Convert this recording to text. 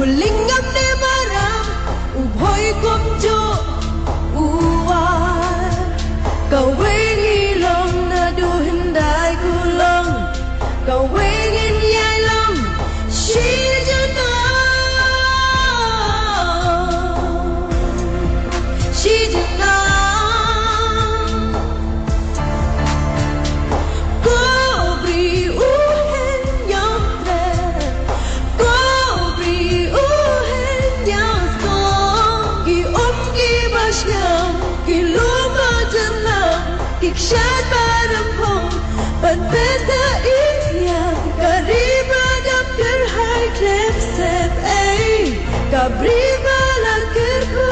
Ulingam ne maram ubhoy kumjo uwar Kawingin long na duhinday kulong Kawingin yay long Shijana Shijana Kobri uhen yom tre Kobri uhen yom song Ki ki bashyam Ki luma janam Ki kshat barampong But better iyak Kariba dam kar hai klep sep ay Kabriba la kar ko